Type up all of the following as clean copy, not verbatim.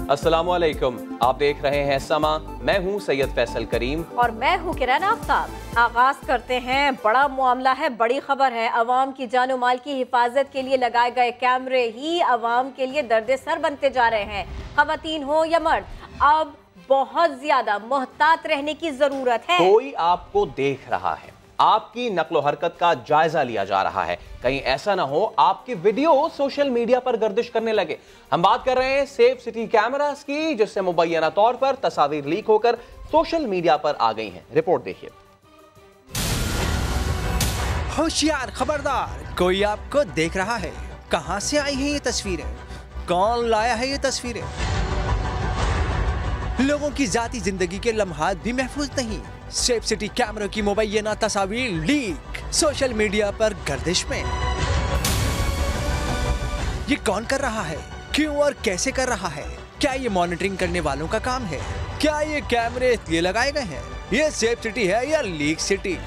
अस्सलामुअलैकुम, आप देख रहे हैं समा। मैं हूं सैयद फैसल करीम और मैं हूं किरण आफ्ताब। आगाज करते हैं, बड़ा मामला है, बड़ी खबर है। अवाम की जानो माल की हिफाजत के लिए लगाए गए कैमरे ही अवाम के लिए दर्द सर बनते जा रहे हैं। खवातीन हो या मर्द, अब बहुत ज्यादा मोहतात रहने की जरूरत है। कोई आपको देख रहा है, आपकी नक्लो हरकत का जायजा लिया जा रहा है। कहीं ऐसा ना हो आपकी वीडियो सोशल मीडिया पर गर्दिश करने लगे। हम बात कर रहे हैं सेफ सिटी कैमरास की, जिससे मुबैना तौर पर तस्वीर लीक होकर सोशल मीडिया पर आ गई हैं। रिपोर्ट देखिए। होशियार, खबरदार, कोई आपको देख रहा है। कहां से आई है ये तस्वीरें? कौन लाया है ये तस्वीरें? लोगों की जाती जिंदगी के लम्हात भी महफूज नहीं। सेफ सिटी कैमरों की मुबैना तस्वीर लीक, सोशल मीडिया पर गर्दिश में। ये कौन कर रहा है, क्यों और कैसे कर रहा है? क्या ये मॉनिटरिंग करने वालों का काम है? क्या ये कैमरे इसलिए लगाए गए हैं? ये सेफ सिटी है या लीक सिटी?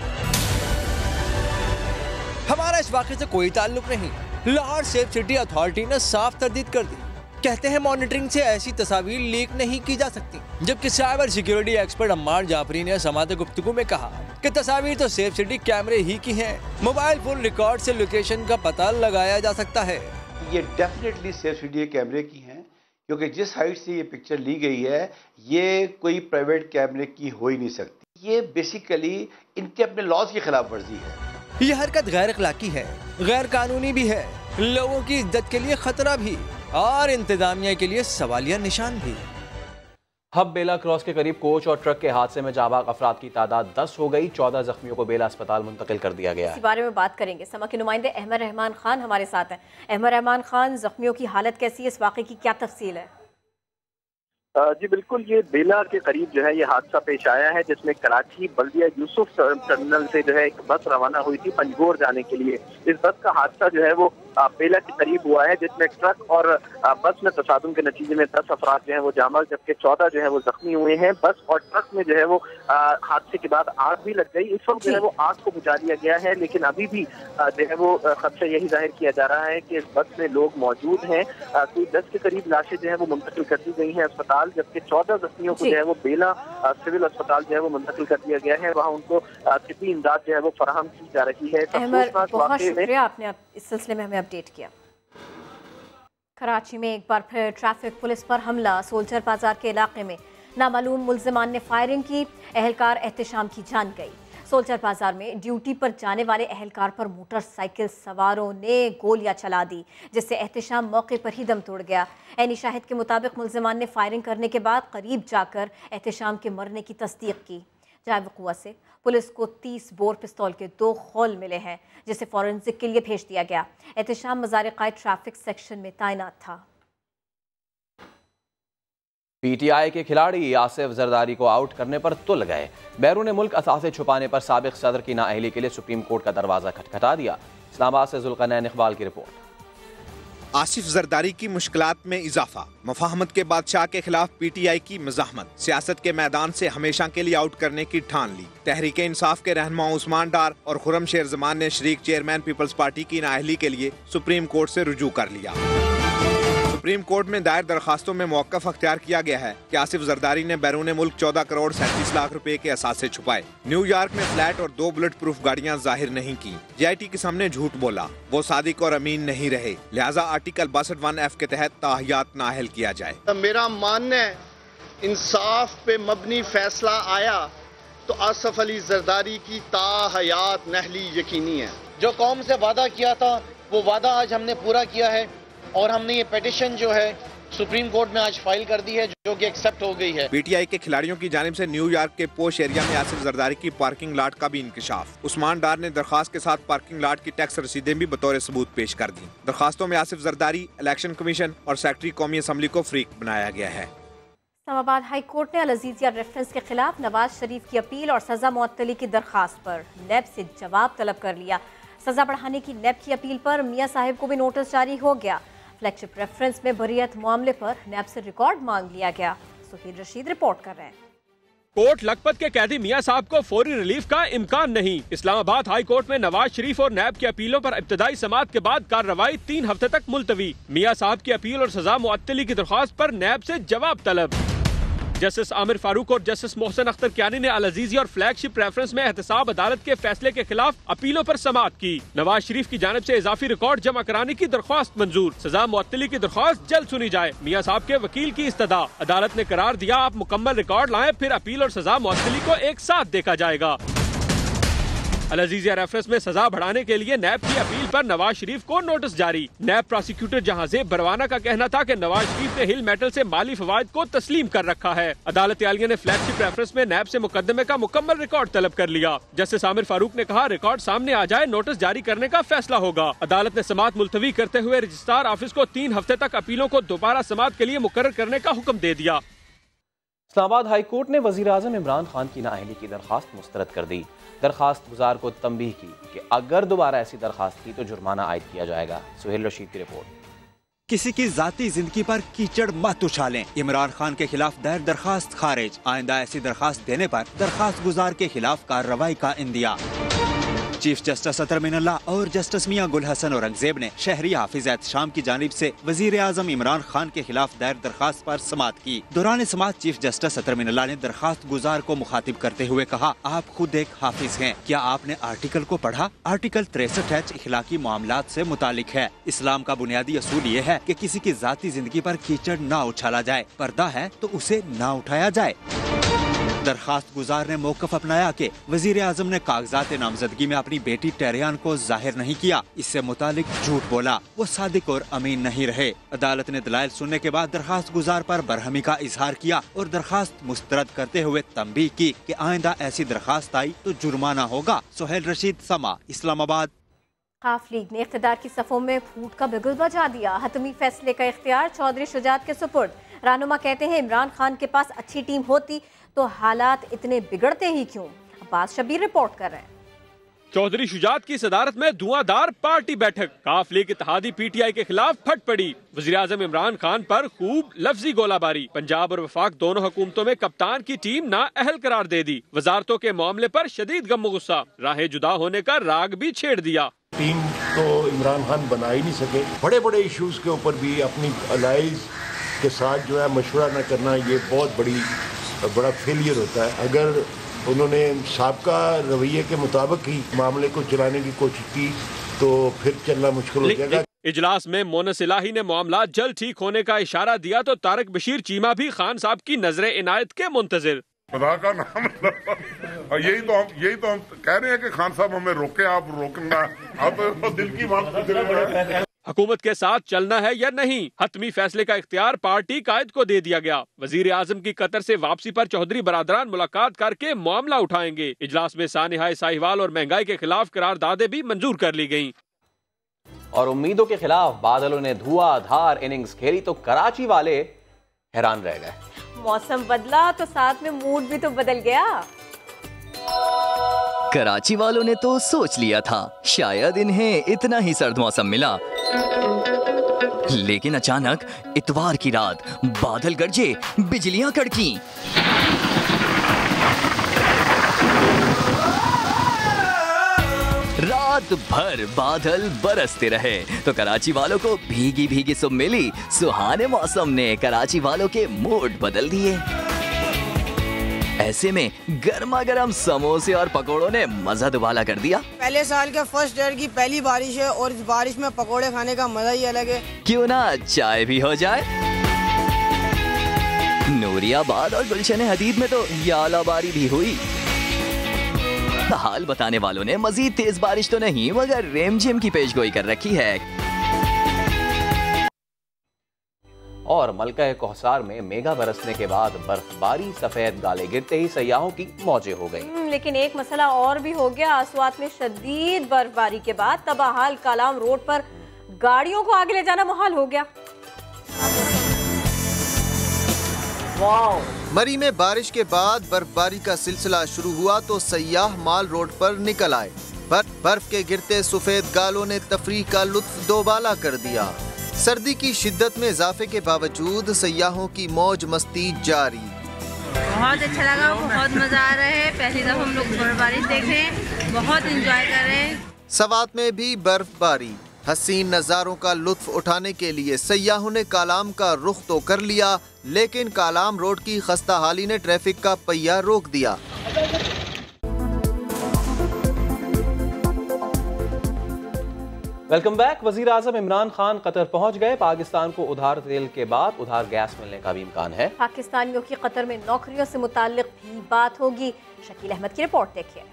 हमारा इस वाक़े से कोई ताल्लुक नहीं। लाहौर सेफ सिटी अथॉरिटी ने साफ तरदीद कर दी। कहते हैं मॉनिटरिंग से ऐसी तस्वीर लीक नहीं की जा सकती। जबकि cyber security expert Ammar Jafri ने समात गुफ्तगू में कहा कि तस्वीर तो सेफ सिटी कैमरे ही की हैं। मोबाइल फोन रिकॉर्ड से लोकेशन का पता लगाया जा सकता है। ये डेफिनेटली सेफ सिटी कैमरे की हैं, क्योंकि जिस हाइट से ये पिक्चर ली गई है ये कोई प्राइवेट कैमरे की हो ही नहीं सकती। ये बेसिकली इनके अपने लॉज की खिलाफ वर्जी है। ये हरकत गैर अखलाकी है, गैर कानूनी भी है, लोगों की इज्जत के लिए खतरा भी और इंतजामिया के लिए सवालिया निशान भी। हब बेला क्रॉस के करीब कोच और ट्रक के हादसे में जाबाक अफराद की तादाद 10 हो गई। 14 जख्मियों को बेला अस्पताल मुंतकिल कर दिया गया है। इसी बारे में बात करेंगे। समा के नुमाइंदे अहमद रहमान खान हमारे साथ हैं। अहमद रहमान खान, जख्मियों की हालत कैसी है? इस वाक़े की क्या तफसील है? जी बिल्कुल, ये बेला के करीब जो है ये हादसा पेश आया है, जिसमें कराची बल्दिया यूसुफ टर्मिनल से जो है एक बस रवाना हुई थी पंजगोर जाने के लिए। इस बस का हादसा जो है वो बेला के करीब हुआ है, जिसमें ट्रक और बस में तसादुम के नतीजे में 10 अफराद जो है वो जामल, जबकि 14 जो है वो जख्मी हुए हैं। बस और ट्रक में जो है वो हादसे के बाद आग भी लग गई। इस वक्त जो है वो आग को बुझा दिया गया है, लेकिन अभी भी जो है वो खदशा यही जाहिर किया जा रहा है कि इस बस में लोग मौजूद हैं। कोई 10 के करीब लाशें जो है वो मुंतकिल कर दी गई हैं अस्पताल, जबकि 14 जख्मियों को जो है वो बेला सिविल अस्पताल जो है वो मुंतकिल कर दिया गया है। वहाँ उनको तिब्बी इमदाद जो है वो फराहम की जा रही है। बहुत शुक्रिया, आपने इस सिलसिले में हमें अपडेट किया। कराची में एक बार फिर ट्रैफिक पुलिस पर हमला। सोल्जर बाजार के इलाके में नामालूम मुल्जिमान ने फायरिंग की, एहलकार एहतशाम की जान गई। सोल्जर बाजार में ड्यूटी पर जाने वाले एहलकार पर मोटरसाइकिल सवारों ने गोलियां चला दी, जिससे एहतशाम मौके पर ही दम तोड़ गया। ऐनी शाहिद के मुताबिक मुल्जिमान ने फायरिंग करने के बाद करीब जाकर एहतशाम के मरने की तस्दीक की। जाए वक़ुआ से पुलिस को 30 बोर पिस्तौल के 2 खोल मिले हैं, जिसे फॉरेंसिक के लिए भेज दिया गया। एहतशाम मज़ार-ए-क़ायद ट्रैफिक सेक्शन में तैनात था। पीटीआई के खिलाड़ी आसिफ जरदारी को आउट करने पर तुल गए। बैरून मुल्क असासे छुपाने पर साबिक सदर की नाअहली के लिए सुप्रीम कोर्ट का दरवाजा खटखटा दिया। इस्लामाबाद से जुल्करनैन इकबाल की रिपोर्ट। आसिफ जरदारी की मुश्किलात में इजाफा, मुफाहमत के बादशाह के खिलाफ पीटीआई की मज़ाहमत, सियासत के मैदान से हमेशा के लिए आउट करने की ठान ली। तहरीक इंसाफ के रहनुमा उस्मान डार और खुर्रम शेर जमान ने शरीक चेयरमैन पीपल्स पार्टी की नाअहली के लिए सुप्रीम कोर्ट से रुजू कर लिया। सुप्रीम कोर्ट में दायर दरखास्तों में मौक़िफ़ अख्तियार किया गया है कि आसिफ जरदारी ने बैरून मुल्क 14 करोड़ 37 लाख रुपए के असासे छुपाए, न्यूयॉर्क में फ्लैट और 2 बुलेट प्रूफ गाड़ियां जाहिर नहीं की, JIT के सामने झूठ बोला, वो सादिक और अमीन नहीं रहे, लिहाजा आर्टिकल 62(1)F के तहत ताहियात नाअहल किया जाए। मेरा मानना है इंसाफ पे मबनी फैसला आया तो आसिफ अली जरदारी की ताहयात नाअहली यकीनी है। जो कौम से वादा किया था वो वादा आज हमने पूरा किया है और हमने ये पिटीशन जो है सुप्रीम कोर्ट में आज फाइल कर दी है, जो कि एक्सेप्ट हो गई है। पीटीआई के खिलाड़ियों की जानिब से न्यूयॉर्क के पोश एरिया में आसिफ जरदारी की पार्किंग लॉट का भी इंकशाफ। उस्मान डार ने दरखास्त के साथ पार्किंग लॉट की टैक्स रसीदें भी बतौर सबूत पेश कर दी। दरखास्तों में आसिफ जरदारी, इलेक्शन कमीशन और सेक्रेटरी कौमी असम्बली को फ्रीक बनाया गया है। इस्लामाबाद हाई कोर्ट ने अल-अज़ीज़िया रेफरेंस के खिलाफ नवाज शरीफ की अपील और सजा मुअत्तली की दरखास्त पर नेब से जवाब तलब कर लिया। सजा बढ़ाने की नेब की अपील पर मियां साहिब को भी नोटिस जारी हो गया। फ्लैगशिप रेफरेंस में बरियत मामले पर नेब से रिकॉर्ड मांग लिया गया। सुहेल रशीद रिपोर्ट कर रहे हैं। कोर्ट लखपत के कैदी मियां साहब को फौरी रिलीफ का इम्कान नहीं। इस्लामाबाद हाई कोर्ट में नवाज शरीफ और नैब की अपीलों पर इब्तदाई समाअत के बाद कार्रवाई 3 हफ्ते तक मुलतवी। मियां साहब की अपील और सजा मुअत्तली की दरख्वास्त पर नैब से जवाब तलब। जस्टिस आमिर फारूक और जस्टिस मोहसिन अख्तर कियानी ने अल अजीजी और फ्लैगशिप रेफरेंस में एहतसाब अदालत के फैसले के खिलाफ अपीलों पर समाअत की। नवाज शरीफ की जानिब से इजाफी रिकॉर्ड जमा कराने की दरख्वास्त मंजूर। सजा मुअत्तली की दरख्वास्त जल्द सुनी जाए। मियां साहब के वकील की इस्तदा। अदालत ने करार दिया आप मुकम्मल रिकॉर्ड लाएं, फिर अपील और सजा मुअत्तली को एक साथ देखा जाएगा। अल अजीजिया रेफरेंस में सजा बढ़ाने के लिए नैब की अपील पर नवाज शरीफ को नोटिस जारी। नैब प्रोसिक्यूटर जहांजेब बरवाना का कहना था कि नवाज शरीफ ने हिल मेटल से माली फवायद को तस्लीम कर रखा है। अदालत आलिया ने फ्लैगशिप रेफरेंस में नैब से मुकदमे का मुकम्मल रिकॉर्ड तलब कर लिया। जस्टिस आमिर फारूक ने कहा रिकॉर्ड सामने आ जाए नोटिस जारी करने का फैसला होगा। अदालत ने समाअत मुलतवी करते हुए रजिस्ट्रार ऑफिस को 3 हफ्ते तक अपीलों को दोबारा समाअत के लिए मुकर्रर करने का हुक्म दे दिया। इस्लामाबाद हाई कोर्ट ने वजीर आजम इमरान खान की नाअहली की दरखास्त मुस्तरद कर दी। दरखास्त गुजार को तंबीह की कि अगर दोबारा ऐसी दरखास्त की तो जुर्माना आयद किया जाएगा। सुहेल रशीद की रिपोर्ट। किसी की जाती जिंदगी पर कीचड़ मत उछालें। इमरान खान के खिलाफ दायर दरखास्त खारिज। आइंदा ऐसी दरखास्त देने पर दरखास्त गुजार के खिलाफ कार्रवाई का इंदिया। चीफ जस्टिस अतर मिनल्लाह और जस्टिस मियां गुल हसन औरंगजेब ने शहरी हाफिज एहतशाम की जानिब से वजीर आजम इमरान खान के खिलाफ दायर दरखास्त पर समाअत की। दौरान समाअत चीफ जस्टिस अतर मिनल्लाह ने दरखास्त गुजार को मुखातिब करते हुए कहा, आप खुद एक हाफिज हैं, क्या आपने आर्टिकल को पढ़ा? आर्टिकल 63H इखलाकी मामलात से मुतालिक है। इस्लाम का बुनियादी असूल ये है कि किसी की जाती जिंदगी पर कीचड़ न उछाला जाए। पर्दा है तो उसे न उठाया जाए। दरखास्त गुजार ने मौकफ अपनाया कि वजीर आजम ने कागजात नामजदगी में अपनी बेटी टेरियान को जाहिर नहीं किया, इससे मुतालिक झूठ बोला, वो सादिक और अमीन नहीं रहे। अदालत ने दलाइल सुनने के बाद दरखास्त गुजार पर बरहमी का इजहार किया और दरखास्त मुस्तरद करते हुए तंबीह की कि आइंदा ऐसी दरखास्त आई तो जुर्माना होगा। सुहेल रशीद, समा, इस्लामाबाद। खाफ लीग ने इख्तिदार की सफ़ों में फूट का बिगुल बजा दिया। हतमी फैसले का इख्तियार चौधरी शुजात के सुपुर्द। रहनुमा कहते हैं इमरान खान के पास अच्छी टीम होती तो हालात इतने बिगड़ते ही क्यों। अब्बास शबीर रिपोर्ट कर रहे हैं। चौधरी शुजात की सदारत में धुआंधार पार्टी बैठक। काफ लीग इत्तेहादी PTI के खिलाफ फट पड़ी। वज़ीर आज़म इमरान खान पर खूब लफ्जी गोलाबारी। पंजाब और वफाक दोनों हुकूमतों में कप्तान की टीम ना अहल करार दे दी। वजारतों के मामले पर शदीद गम गुस्सा। राहें जुदा होने का राग भी छेड़ दिया। टीम तो इमरान खान बना ही नहीं सके। बड़े बड़े इश्यूज के ऊपर भी अपनी अलाइज के साथ जो है मशवरा न करना, ये बहुत बड़ा फेलियर होता है। अगर उन्होंने साबका रवैये के मुताबिक ही मामले को चलाने की कोशिश की तो फिर चलना मुश्किल हो जाएगा। इजलास में मोनस इलाही ने मामला जल्द ठीक होने का इशारा दिया तो तारिक बशीर चीमा भी खान साहब की नजरे इनायत के मुंतजिर। खुदा का नाम यही तो हम कह रहे हैं कि खान साहब हमें रोके, आप रोकना, आप दिल की बात। हुकूमत के साथ चलना है या नहीं, हतमी फैसले का इख्तियार पार्टी कायद को दे दिया गया। वजीर आजम की कतर से वापसी पर चौधरी बरादरान मुलाकात करके मामला उठाएंगे। इजलास में सानिहाय साहिवाल और महंगाई के खिलाफ करारदादें भी मंजूर कर ली गयी। और उम्मीदों के खिलाफ बादलों ने धुआंधार इनिंग्स खेली तो कराची वाले हैरान रह गए। मौसम बदला तो साथ में मूड भी तो बदल गया। कराची वालों ने तो सोच लिया था शायद इन्हें इतना ही सर्द मौसम मिला, लेकिन अचानक इतवार की रात बादल गरजे, बिजलियां कड़की। रात भर बादल बरसते रहे तो कराची वालों को भीगी भीगी सुबह मिली। सुहाने मौसम ने कराची वालों के मूड बदल दिए। ऐसे में गर्मा गर्म समोसे और पकोड़ों ने मजा दुबाला कर दिया। पहले साल के फर्स्ट ईयर की पहली बारिश है और इस बारिश में पकोड़े खाने का मजा ही अलग है। क्यों ना चाय भी हो जाए। नूरियाबाद और गुलशन हदीद में तो यालाबारी भी हुई। हाल बताने वालों ने मजीद तेज बारिश तो नहीं मगर रेमझिम की पेशगोई कर रखी है। और मलका कोहसार में मेगा बरसने के बाद बर्फबारी, सफेद गाले गिरते ही सयाहों की मौजें हो गई। लेकिन एक मसला और भी हो गया। अस्वात में शदीद बर्फबारी के बाद तबाहाल कालाम रोड पर गाड़ियों को आगे ले जाना मुहाल हो गया। मरी में बारिश के बाद बर्फबारी का सिलसिला शुरू हुआ तो सयाह माल रोड पर निकल आए। बर्फ के गिरते सफेद गालों ने तफरीह का लुत्फ दोबाला कर दिया। सर्दी की शिद्दत में इजाफे के बावजूद सयाहों की मौज मस्ती जारी। बहुत अच्छा लगा, बहुत मजा आ रहा है। पहली दफा हम लोग बर्फबारी देख रहे हैं, बहुत एंजॉय कर रहे हैं। सवात में भी बर्फबारी। हसीन नज़ारों का लुत्फ उठाने के लिए सयाहों ने कालाम का रुख तो कर लिया, लेकिन कालाम रोड की खस्ता हाली ने ट्रैफिक का पहिया रोक दिया। Welcome back. वजीर आजम इमरान खान कतर पहुंच गए। पाकिस्तान को उधार तेल के बाद उधार गैस मिलने का भी इम्कान है। पाकिस्तानियों की कतर में नौकरियों से मुताल्लिक भी बात होगी। शकील अहमद की रिपोर्ट देखिए।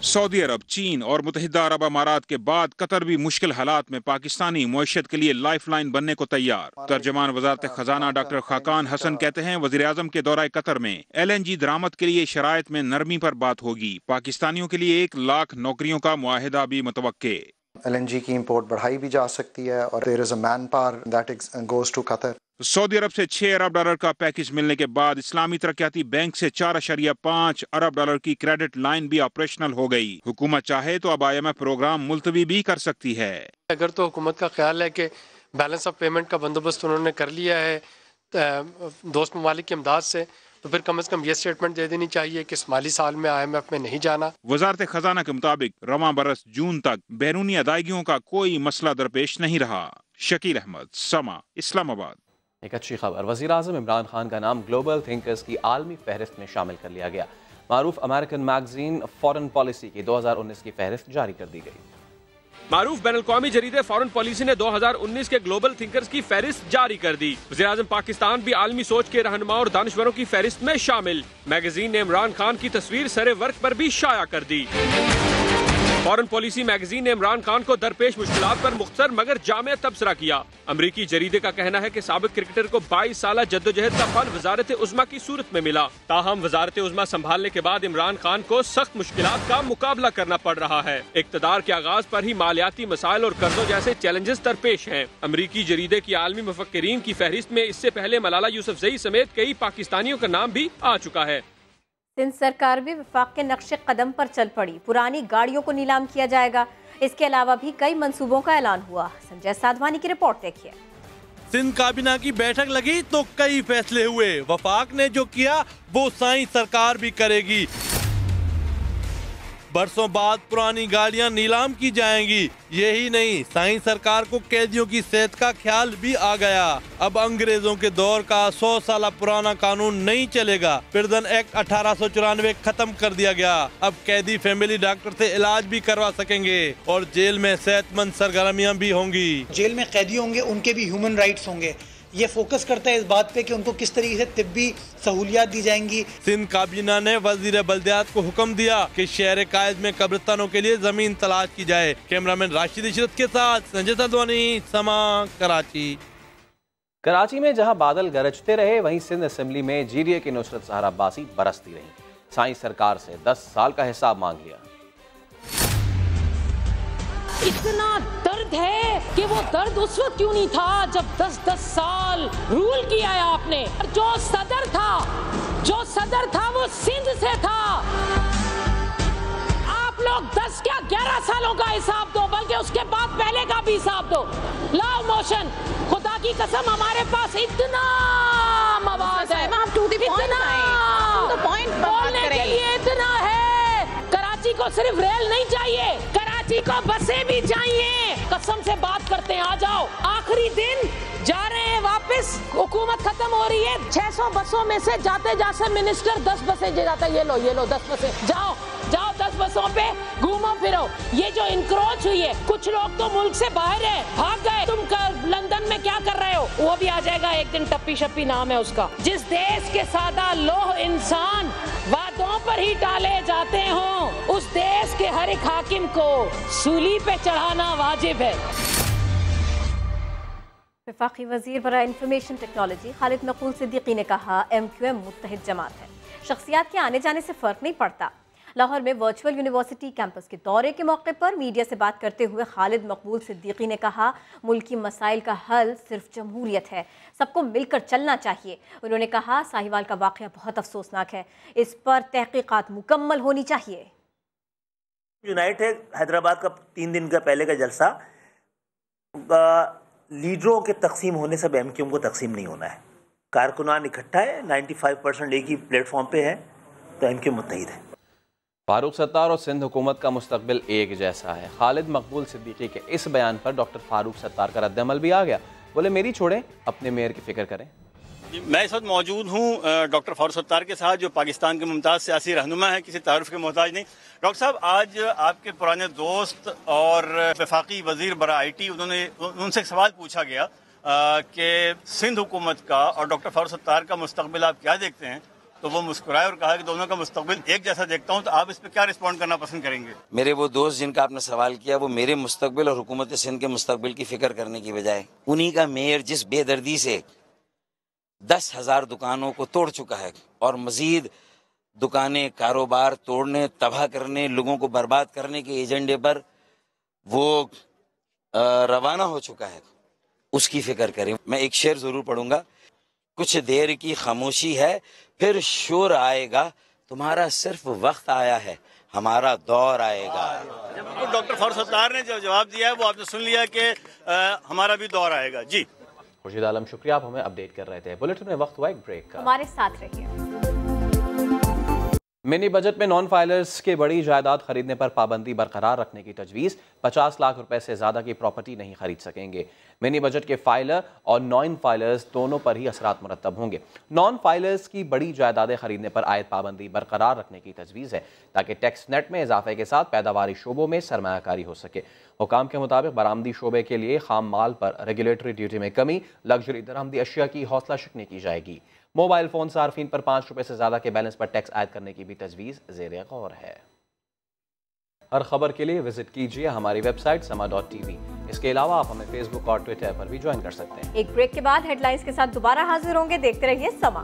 सऊदी अरब, चीन और मुत्तहिदा अरब अमारात के बाद कतर भी मुश्किल हालात में पाकिस्तानी मुईशत के लिए लाइफ लाइन बनने को तैयार। तर्जमान वजारत खजाना डॉक्टर खाकान हसन कहते हैं, वजीर आजम के दौरे कतर में LNG दरामद के लिए शराइत में नरमी पर बात होगी। पाकिस्तानियों के लिए 1 लाख नौकरियों का मुआहिदा भी मुतवक्के। LNG की इंपोर्ट बढ़ाई भी जा सकती है और there is a man power that goes to Qatar. सऊदी अरब से $6 अरब का पैकेज मिलने के बाद इस्लामी तरक्याती बैंक से $4.5 अरब की क्रेडिट लाइन भी ऑपरेशनल हो गई। हुकूमत चाहे तो अब IMF प्रोग्राम मुलतवी भी कर सकती है। अगर तो हुकूमत का ख्याल है कि बैलेंस ऑफ पेमेंट का बंदोबस्त उन्होंने कर लिया है दोस्त ममालिक की इमदाद से, तो फिर कम से कम ये स्टेटमेंट दे देनी चाहिए कि इस माली साल में IMF में नहीं जाना। वजारत खजाना के मुताबिक रवां बरस जून तक बैरूनी अदायगियों का कोई मसला दरपेश नहीं रहा। शकील अहमद, समा, इस्लामाबाद। एक अच्छी खबर, वज़ीर आज़म इमरान खान का नाम ग्लोबल थिंकर्स की आलमी फहरिस्त में शामिल कर लिया गया। मारूफ अमेरिकन मैगजीन फॉरेन पॉलिसी की 2019 की फहरिस्त जारी कर दी गई। मारूफ बैनुल-अक़वामी जरीदे फॉरेन पॉलिसी ने 2019 के ग्लोबल थिंकर्स की फहरिस्त जारी कर दी। वज़ीर आज़म पाकिस्तान भी आलमी सोच के रहनुमा और दानिशवरों की फहरिस्त में शामिल। मैगजीन ने इमरान खान की तस्वीर सरे वर्क पर भी शाया कर दी। फॉरेन पॉलिसी मैगजीन ने इमरान खान को दरपेश मुश्किलात पर मुख्तसर मगर जामे तबसरा किया। अमरीकी जरीदे का कहना है कि साबिक क्रिकेटर को 22 साल जद्दोजहद का फल वजारत उज़्मा की सूरत में मिला। ताहम वजारत उज़्मा संभालने के बाद इमरान खान को सख्त मुश्किलात का मुकाबला करना पड़ रहा है। इक़्तिदार के आगाज पर ही मालियाती मसाइल और कर्जों जैसे चैलेंजेस दरपेश हैं। अमरीकी जरीदे की आलमी मुफक्किरीन की फहरिस्त में इससे पहले मलाला यूसुफजई समेत कई पाकिस्तानियों का नाम भी आ चुका है। सिंध सरकार भी वफाक के नक्शे कदम पर चल पड़ी। पुरानी गाड़ियों को नीलाम किया जाएगा। इसके अलावा भी कई मंसूबों का ऐलान हुआ। संजय साधवानी की रिपोर्ट देखिए। सिंध काबीना की बैठक लगी तो कई फैसले हुए। वफाक ने जो किया वो साई सरकार भी करेगी। बरसों बाद पुरानी गाड़ियां नीलाम की जाएंगी। यही नहीं, साई सरकार को कैदियों की सेहत का ख्याल भी आ गया। अब अंग्रेजों के दौर का 100 साल पुराना कानून नहीं चलेगा। प्रिजन एक्ट 1894 खत्म कर दिया गया। अब कैदी फैमिली डॉक्टर से इलाज भी करवा सकेंगे और जेल में सेहतमंद सरगर्मियां भी होंगी। जेल में कैदी होंगे, उनके भी ह्यूमन राइट्स होंगे। ये फोकस करता है इस बात पे कि उनको किस तरीके से तिब्बी सहूलियात दी जाएंगी। सिंध काबीना ने वजीर बल्दियात को हुक्म दिया कि शहर कायद में कब्रिस्तानों के लिए जमीन तलाश की जाए। कैमरामैन राशिद इशरत के साथ संजय साधवानी, समा, कराची। कराची में जहां बादल गरजते रहे, वहीं सिंध असेंबली में GDA की नुसरत ज़हरा अब्बासी बरसती रही। साई सरकार से 10 साल का हिसाब मांग लिया। इतना दर्द है कि वो दर्द उस वक्त क्यों नहीं था जब 10-10 साल रूल किया है आपने। जो सदर था वो सिंध से था। आप लोग 10 क्या 11 सालों का हिसाब दो, बल्कि उसके बाद पहले का भी हिसाब दो। लाओ मोशन, खुदा की कसम हमारे पास इतना मवाद है, बोलने के लिए इतना है। कराची को सिर्फ रेल नहीं चाहिए, कराची को बसें भी चाहिए। कसम से बात करते हैं, आ जाओ। आखिरी दिन जा रहे हैं वापस, हुकूमत खत्म हो रही है। 600 बसों में से जाते जाते मिनिस्टर 10 बसें जाता है। ये लो 10 बसें, जाओ 10 बसों पे घूमो फिरो। ये जो इंक्रोच हुई है, कुछ लोग तो मुल्क से बाहर है, भाग गए। तुम लंदन में क्या कर रहे हो? वो भी आ जाएगा एक दिन, टप्पी शप्पी नाम है उसका। जिस देश के सादा लोह इंसान वादों पर ही डाले जाते हों, उस देश के हर एक हाकिम को सूली पे चढ़ाना वाजिब है। वफाकी वजीर बराए इंफॉर्मेशन टेक्नोलॉजी खालिद मकबूल सिद्दीकी ने कहा, MQM मुत्तहिद जमात है, शख्सियात के आने जाने से फ़र्क नहीं पड़ता। लाहौर में वर्चुअल यूनिवर्सिटी कैंपस के दौरे के मौके पर मीडिया से बात करते हुए खालिद मकबूल सिद्दीकी ने कहा, मुल्की मसाइल का हल सिर्फ जमहूरियत है, सबको मिलकर चलना चाहिए। उन्होंने कहा, साहिवाल का वाक़या बहुत अफसोसनाक है, इस पर तहकीकात मुकम्मल होनी चाहिए। यूनाइट है हैदराबाद का 3 दिन का पहले का जलसा, लीडरों के तकसीम होने से MQM को तकसीम नहीं होना है। कारकुनान इकट्ठा है, 95% एक ही प्लेटफॉर्म पे है, तो एमक्यू मुत्तहिद है। फारूक सत्तार और सिंध हुकूमत का मुस्तकबिल एक जैसा है। खालिद मकबूल सिद्दीकी के इस बयान पर डॉक्टर फारूक सत्तार का रद्दअमल भी आ गया। बोले मेरी छोड़ें, अपने मेयर की फिक्र करें। मैं इस वक्त मौजूद हूँ डॉक्टर फारूक सत्तार के साथ, जो पाकिस्तान के मुमताज़ सियासी रहनुमा है, किसी तारुफ के मोहताज नहीं। डॉक्टर साहब, आज आपके पुराने दोस्त और वफाकी वजीर बरा IT उनसे एक सवाल पूछा गया कि सिंध हुकूमत का और डॉक्टर फारूक सत्तार का मुस्तकबिल आप क्या देखते हैं, तो वो मुस्कुराए और कहा कि दोनों का मुस्तकबिल एक जैसा देखता हूँ। तो आप इस पर क्या रिस्पॉन्ड करना पसंद करेंगे? मेरे वो दोस्त जिनका आपने सवाल किया, वो मेरे मुस्तकबिल और हुकूमत सिंध के मुस्तकबिल की फिक्र करने की बजाय उन्हीं का मेयर जिस बेदर्दी से 10,000 दुकानों को तोड़ चुका है और मजीद दुकानें, कारोबार तोड़ने, तबाह करने, लोगों को बर्बाद करने के एजेंडे पर वो रवाना हो चुका है, उसकी फिक्र करें। मैं एक शेर जरूर पढ़ूंगा, कुछ देर की खामोशी है फिर शोर आएगा, तुम्हारा सिर्फ वक्त आया है, हमारा दौर आएगा। डॉक्टर फारूक सत्तार ने जो जवाब दिया है वो आपने सुन लिया कि हमारा भी दौर आएगा। जी खुर्शीद आलम, शुक्रिया, आप हमें अपडेट कर रहे थे। बुलेटिन में वक्त हुआ एक ब्रेक का, हमारे साथ रहिए। मिनी बजट में नॉन फाइलर्स के बड़ी जायदाद खरीदने पर पाबंदी बरकरार रखने की तजवीज़। 50 लाख रुपए से ज़्यादा की प्रॉपर्टी नहीं खरीद सकेंगे। मिनी बजट के फाइलर और नॉन फाइलर्स दोनों पर ही असरात मुरतब होंगे। नॉन फाइलर्स की बड़ी जायदादें खरीदने पर आयद पाबंदी बरकरार रखने की तजवीज़ है, ताकि टैक्स नेट में इजाफे के साथ पैदावारी शोबों में सरमायाकारी हो सके। हुकाम के मुताबिक बरामदी शोबे के लिए खाम माल पर रेगुलेटरी ड्यूटी में कमी, लग्जरी दरामदी अशिया की हौसला शिकनी की जाएगी। मोबाइल फ़ोन सार्फिन पर 5 रुपये से ज़्यादा के बैलेंस पर टैक्स आयद करने की भी तजवीज़ ज़ेर गौर है। हर खबर के लिए विजिट कीजिए हमारी वेबसाइट sama.tv। इसके अलावा आप हमें फेसबुक और ट्विटर पर भी ज्वाइन कर सकते हैं। एक ब्रेक के बाद हेडलाइंस के साथ दोबारा हाजिर होंगे। देखते रहिए समा।